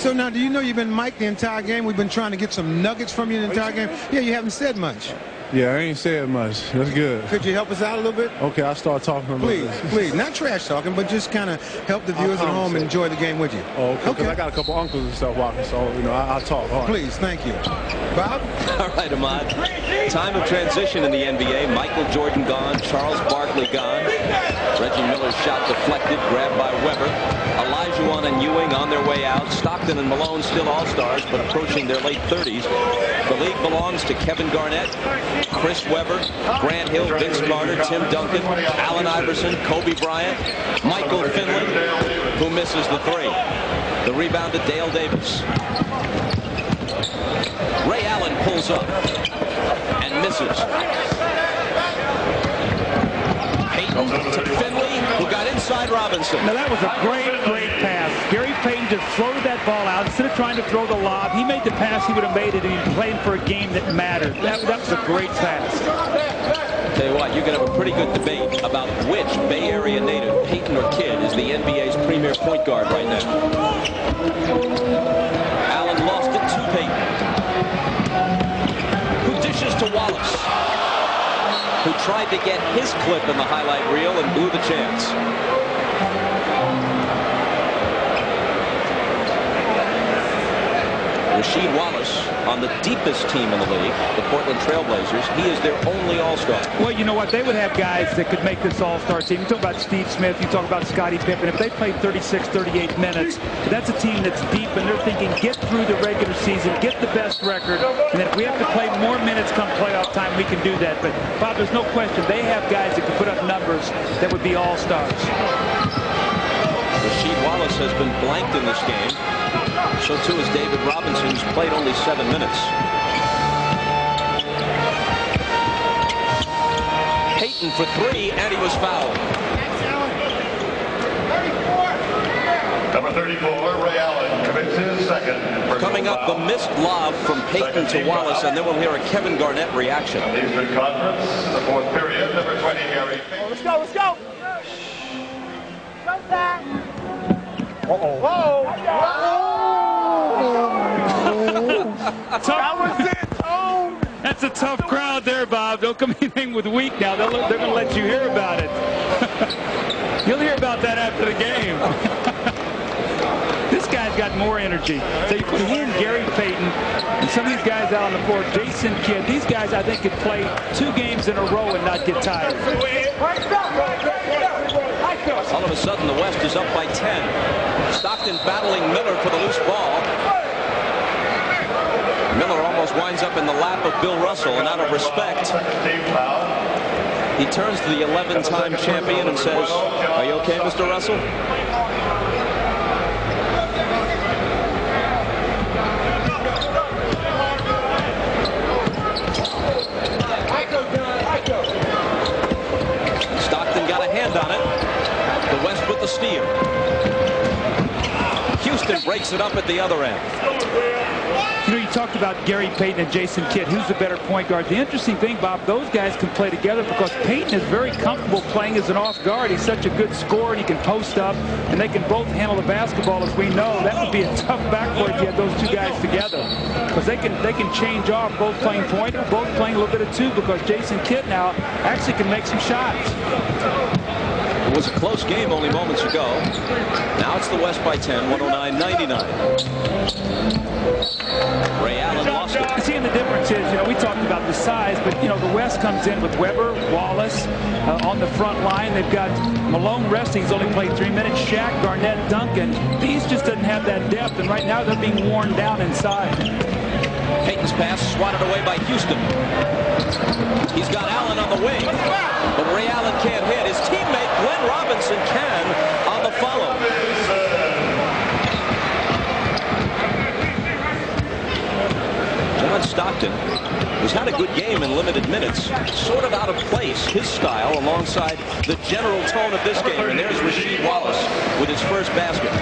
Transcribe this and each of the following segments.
So now, do you know you've been mic'd the entire game? We've been trying to get some nuggets from you the entire game. Yeah, you haven't said much. Yeah, I ain't said much. That's good. Could you help us out a little bit? Okay, I'll start talking a little bit. Please. Not trash talking, but just kind of help the viewers at home enjoy the game with you. Oh, okay. Because I got a couple uncles and stuff walking, so, I'll talk. All right. Please, thank you. Bob? All right, Ahmad. Time of transition in the NBA. Michael Jordan gone. Charles Barkley gone. Reggie Miller's shot deflected, grabbed by Webber. Olajuwon and Ewing on their way out. Stockton and Malone still all-stars, but approaching their late 30s. The league belongs to Kevin Garnett, Chris Webber, Grant Hill, Vince Carter, Tim Duncan, Allen Iverson, Kobe Bryant, Michael Finley, who misses the three. The rebound to Dale Davis. Ray Allen pulls up and misses. Payton to Finley, who got inside Robinson. Now that was a great pass. Gary Payton just floated that ball out. Instead of trying to throw the lob, he made the pass. He would have made it, and he played for a game that mattered. That was a great pass. Tell you what, you can have a pretty good debate about which Bay Area native, Payton or Kidd, is the NBA's premier point guard right now. Allen lost it to Payton, who dishes to Wallace, who tried to get his clip in the highlight reel and blew the chance. Rasheed Wallace on the deepest team in the league, the Portland Trailblazers. He is their only all-star. Well, you know what? They would have guys that could make this all-star team. You talk about Steve Smith, you talk about Scottie Pippen. If they played 36, 38 minutes, that's a team that's deep, and they're thinking, get through the regular season, get the best record, and then if we have to play more minutes come playoff time, we can do that. But, Bob, there's no question. They have guys that can put up numbers that would be all-stars. Rasheed Wallace has been blanked in this game. So too is David Robinson, who's played only 7 minutes. Payton for three, and he was fouled. Number 34, Ray Allen, commits his second. Coming up, the missed lob from Payton to Wallace, and then we'll hear a Kevin Garnett reaction. Eastern Conference, the fourth period, number 20, Gary Payton. Let's go. Go back. That was it. That's a tough crowd there, Bob. Don't come anything with weak now. They're going to let you hear about it. You'll hear about that after the game. This guy's got more energy. So you put he and Gary Payton and some of these guys out on the floor, Jason Kidd, these guys I think could play 2 games in a row and not get tired. All of a sudden, the West is up by 10. Stockton battling Miller for the loose ball. Miller almost winds up in the lap of Bill Russell, and out of respect, he turns to the 11-time champion and says, "Are you okay, Mr. Russell?" Stockton got a hand on it. The West with the steal. Houston breaks it up at the other end. You know, you talked about Gary Payton and Jason Kidd. Who's the better point guard? The interesting thing, Bob, those guys can play together because Payton is very comfortable playing as an off guard. He's such a good scorer, and he can post up, and they can both handle the basketball, as we know. That would be a tough backcourt if you had those 2 guys together, because they can change off, both playing point, both playing a little bit of 2, because Jason Kidd now actually can make some shots. It was a close game only moments ago. Now it's the West by 10, 109-99. Ray Allen lost it. Seeing the difference is, we talked about the size, but, the West comes in with Webber, Wallace on the front line. They've got Malone resting. He's only played 3 minutes. Shaq, Garnett, Duncan. These just doesn't have that depth, and right now they're being worn down inside. Payton's pass swatted away by Houston. He's got Allen on the wing, but Ray Allen can't hit. His teammate Glenn Robinson can on the follow. John Stockton, who's had a good game in limited minutes, sort of out of place, his style, alongside the general tone of this game. And there's Rasheed Wallace with his first basket.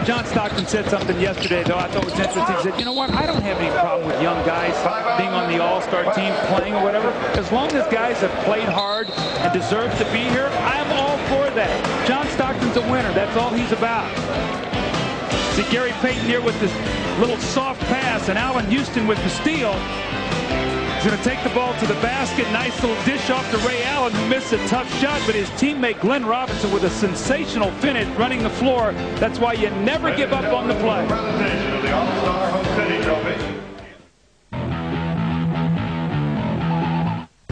John Stockton said something yesterday, though, I thought was interesting. He said, you know what, I don't have any problem with young guys being on the all-star team, playing or whatever. As long as guys have played hard and deserve to be here, I'm all for that. John Stockton's a winner. That's all he's about. See Gary Payton here with this little soft pass, and Allan Houston with the steal. He's going to take the ball to the basket. Nice little dish off to Ray Allen, who missed a tough shot, but his teammate Glenn Robinson with a sensational finish running the floor. That's why you never give up on the play. Presentation of the All-Star Host City Trophy.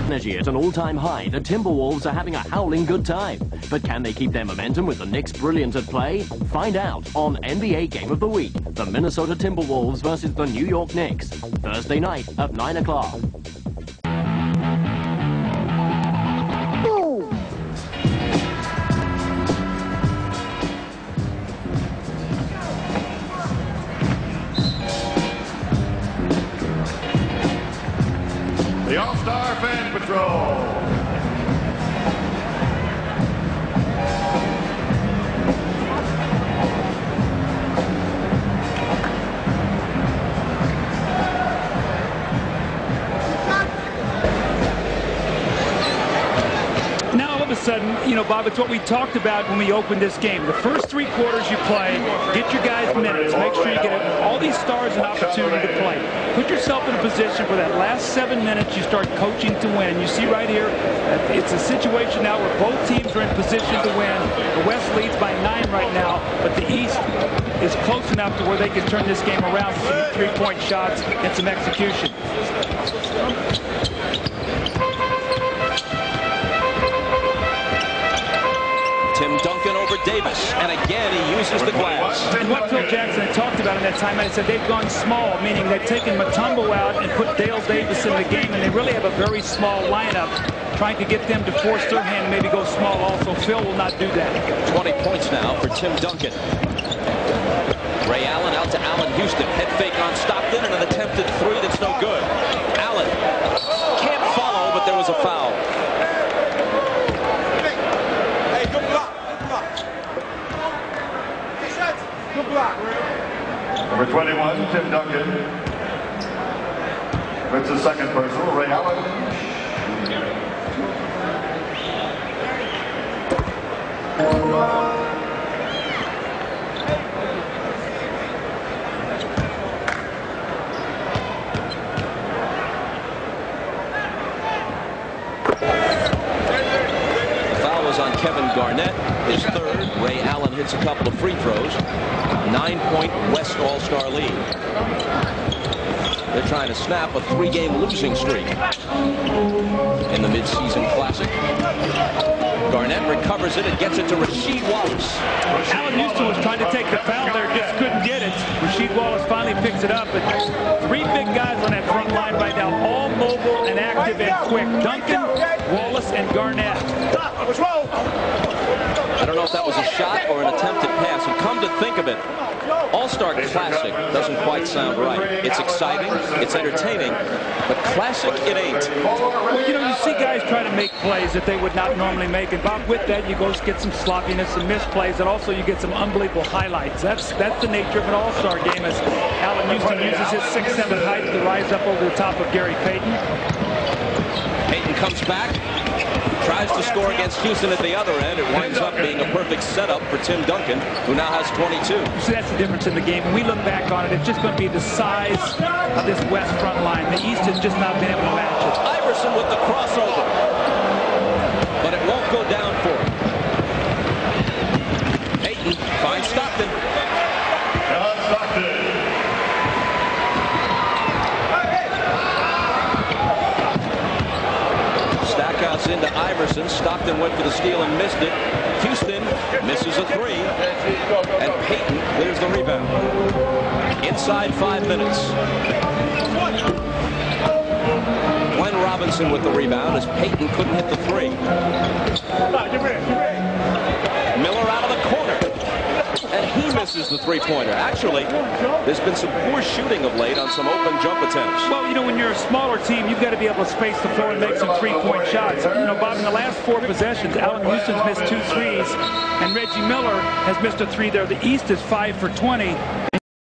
Energy at an all-time high, the Timberwolves are having a howling good time. But can they keep their momentum with the Knicks brilliant at play? Find out on NBA Game of the Week. The Minnesota Timberwolves versus the New York Knicks. Thursday night at 9 o'clock. The All-Star Fan Patrol. Now all of a sudden, you know, Bob, it's what we talked about when we opened this game. The first 3 quarters you play, get your guys minutes, make sure you get all these stars an opportunity to play. Put yourself in a position for that last 7 minutes you start coaching to win. You see right here, it's a situation now where both teams are in position to win. The West leads by 9 right now, but the East is close enough to where they can turn this game around with some 3-point shots and some execution. Tim Duncan over Davis, and again he uses the glass. And what Phil Jackson had talked about in that time, I said they've gone small, meaning they've taken Mutombo out and put Dale Davis in the game, and they really have a very small lineup, trying to get them to force their hand and maybe go small also. Phil will not do that. 20 points now for Tim Duncan. Ray Allen out to Allan Houston. Head fake on Stockton and an attempted 3 that's no good. Allen can't follow, but there was a foul. Number 21, Tim Duncan. It's the second personal, Ray Allen. The foul was on Kevin Garnett, his 3rd. Ray Allen hits a couple of free throws. 9-point West All-Star lead. They're trying to snap a 3-game losing streak in the midseason classic. Garnett recovers it and gets it to Rasheed Wallace. Allan Houston was trying to take the foul there, just couldn't get it. Rasheed Wallace finally picks it up, but 3 big guys on that front line right now, all mobile and active and quick. Duncan, Wallace, and Garnett. I don't know if that was a shot or an attempted pass. And come to think of it, All-Star Classic doesn't quite sound right. It's exciting, it's entertaining, but classic it ain't. Well, you know, you see guys try to make plays that they would not normally make, and Bob, with that, you go get some sloppiness, some misplays, and also you get some unbelievable highlights. That's the nature of an All-Star game, as Allan Houston uses his 6'7" height to rise up over the top of Gary Payton. Payton comes back, tries to score against Houston at the other end. It winds up being a perfect setup for Tim Duncan, who now has 22. See, that's the difference in the game. When we look back on it, it's just going to be the size of this West front line. The East has just not been able to match it. Iverson with the crossover, but it won't go down for him. Payton finds Stockton. John Stockton. Stackhouse into Iverson. Stockton went for the steal and missed it. Houston misses a 3. And Payton clears the rebound. Inside 5 minutes. Glenn Robinson with the rebound as Payton couldn't hit the 3. Miller out of the corner. And he misses the 3-pointer. Actually, there's been some poor shooting of late on some open jump attempts. Well, you know, when you're a smaller team, you've got to be able to space the floor and make some 3-point shots. You know, Bob, in the last 4 possessions, Allan Houston's missed 2 threes, and Reggie Miller has missed a 3 there. The East is 5 for 20.